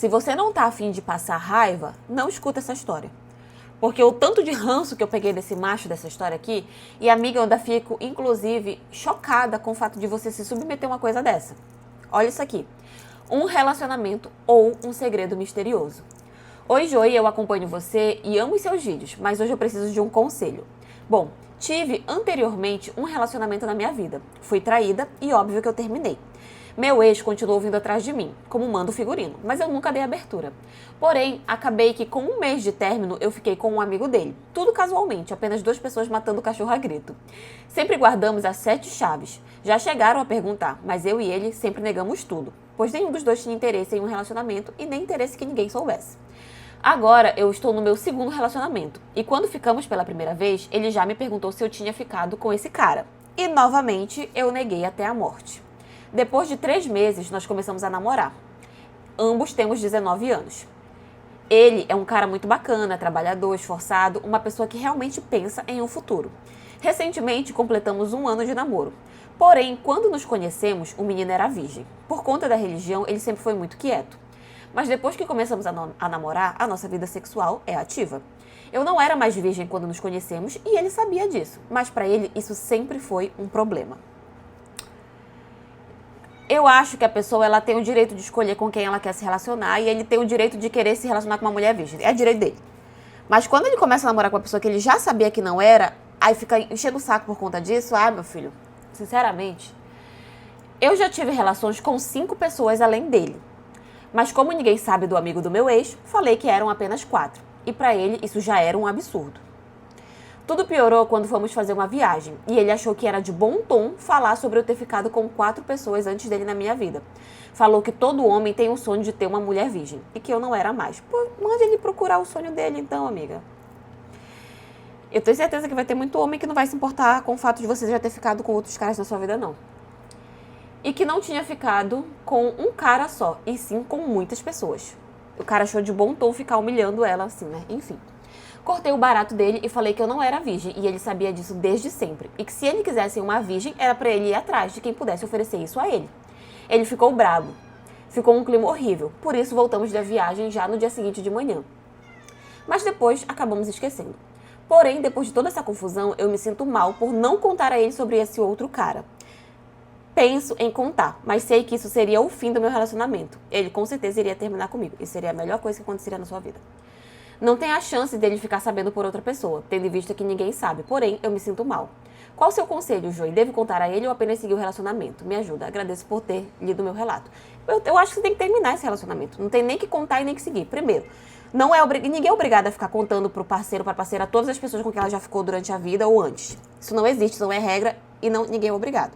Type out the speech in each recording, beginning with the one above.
Se você não tá afim de passar raiva, não escuta essa história. Porque o tanto de ranço que eu peguei desse macho dessa história aqui, e amiga, eu ainda fico, inclusive, chocada com o fato de você se submeter a uma coisa dessa. Olha isso aqui. Um relacionamento ou um segredo misterioso. Oi, Joy, eu acompanho você e amo os seus vídeos, mas hoje eu preciso de um conselho. Bom, tive anteriormente um relacionamento na minha vida. Fui traída e óbvio que eu terminei. Meu ex continuou vindo atrás de mim, como manda o figurino, mas eu nunca dei abertura. Porém, acabei que com um mês de término eu fiquei com um amigo dele. Tudo casualmente, apenas 2 pessoas matando o cachorro a grito. Sempre guardamos as 7 chaves. Já chegaram a perguntar, mas eu e ele sempre negamos tudo, pois nenhum dos dois tinha interesse em um relacionamento e nem interesse que ninguém soubesse. Agora eu estou no meu segundo relacionamento, e quando ficamos pela primeira vez, ele já me perguntou se eu tinha ficado com esse cara. E novamente eu neguei até a morte. Depois de 3 meses, nós começamos a namorar. Ambos temos 19 anos. Ele é um cara muito bacana, trabalhador, esforçado, uma pessoa que realmente pensa em um futuro. Recentemente, completamos 1 ano de namoro. Porém, quando nos conhecemos, o menino era virgem. Por conta da religião, ele sempre foi muito quieto. Mas depois que começamos a namorar, a nossa vida sexual é ativa. Eu não era mais virgem quando nos conhecemos e ele sabia disso. Mas para ele, isso sempre foi um problema. Eu acho que a pessoa ela tem o direito de escolher com quem ela quer se relacionar e ele tem o direito de querer se relacionar com uma mulher virgem. É direito dele. Mas quando ele começa a namorar com uma pessoa que ele já sabia que não era, aí fica enchendo o saco por conta disso. Ah, meu filho, sinceramente, eu já tive relações com 5 pessoas além dele. Mas como ninguém sabe do amigo do meu ex, falei que eram apenas 4. E pra ele isso já era um absurdo. Tudo piorou quando fomos fazer uma viagem e ele achou que era de bom tom falar sobre eu ter ficado com 4 pessoas antes dele na minha vida. Falou que todo homem tem o sonho de ter uma mulher virgem e que eu não era mais. Pô, mande ele procurar o sonho dele então, amiga. Eu tenho certeza que vai ter muito homem que não vai se importar com o fato de você já ter ficado com outros caras na sua vida, não. E que não tinha ficado com um cara só, e sim com muitas pessoas. O cara achou de bom tom ficar humilhando ela assim, né? Enfim. Cortei o barato dele e falei que eu não era virgem, e ele sabia disso desde sempre. E que se ele quisesse uma virgem, era pra ele ir atrás de quem pudesse oferecer isso a ele. Ele ficou bravo. Ficou um clima horrível. Por isso voltamos da viagem já no dia seguinte de manhã. Mas depois acabamos esquecendo. Porém, depois de toda essa confusão, eu me sinto mal por não contar a ele sobre esse outro cara. Penso em contar, mas sei que isso seria o fim do meu relacionamento. Ele com certeza iria terminar comigo. Isso seria a melhor coisa que aconteceria na sua vida. Não tem a chance dele ficar sabendo por outra pessoa, tendo em vista que ninguém sabe. Porém, eu me sinto mal. Qual o seu conselho, Joy? Devo contar a ele ou apenas seguir o relacionamento? Me ajuda. Agradeço por ter lido meu relato. Eu acho que você tem que terminar esse relacionamento. Não tem nem que contar e nem que seguir. Primeiro, ninguém é obrigado a ficar contando pro parceiro, pra parceira, todas as pessoas com quem ela já ficou durante a vida ou antes. Isso não existe, isso não é regra e ninguém é obrigado.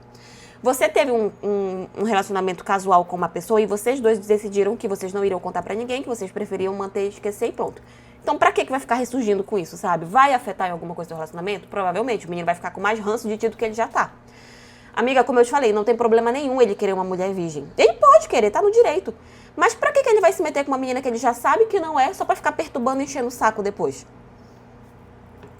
Você teve um relacionamento casual com uma pessoa e vocês dois decidiram que vocês não iriam contar pra ninguém, que vocês preferiam manter, esquecer e pronto. Então, pra que vai ficar ressurgindo com isso, sabe? Vai afetar em alguma coisa do relacionamento? Provavelmente. O menino vai ficar com mais ranço de ti do que ele já tá. Amiga, como eu te falei, não tem problema nenhum ele querer uma mulher virgem. Ele pode querer, tá no direito. Mas pra que ele vai se meter com uma menina que ele já sabe que não é, só pra ficar perturbando e enchendo o saco depois?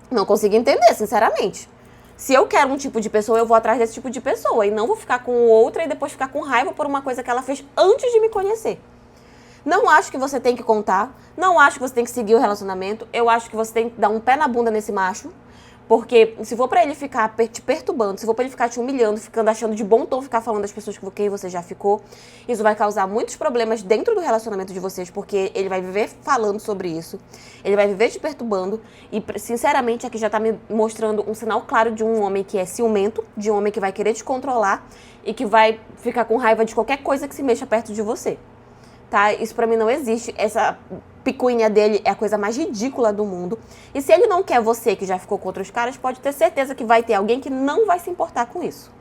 Não consigo entender, sinceramente. Se eu quero um tipo de pessoa, eu vou atrás desse tipo de pessoa. E não vou ficar com outra e depois ficar com raiva por uma coisa que ela fez antes de me conhecer. Não acho que você tem que contar. Não acho que você tem que seguir o relacionamento. Eu acho que você tem que dar um pé na bunda nesse macho. Porque se for pra ele ficar te perturbando, se for pra ele ficar te humilhando, ficando achando de bom tom ficar falando das pessoas com quem você já ficou, isso vai causar muitos problemas dentro do relacionamento de vocês, porque ele vai viver falando sobre isso, ele vai viver te perturbando e, sinceramente, aqui já tá me mostrando um sinal claro de um homem que é ciumento, de um homem que vai querer te controlar e que vai ficar com raiva de qualquer coisa que se mexa perto de você. Tá? Isso pra mim não existe. Essa picuinha dele é a coisa mais ridícula do mundo. E se ele não quer você, que já ficou com outros caras, pode ter certeza que vai ter alguém que não vai se importar com isso.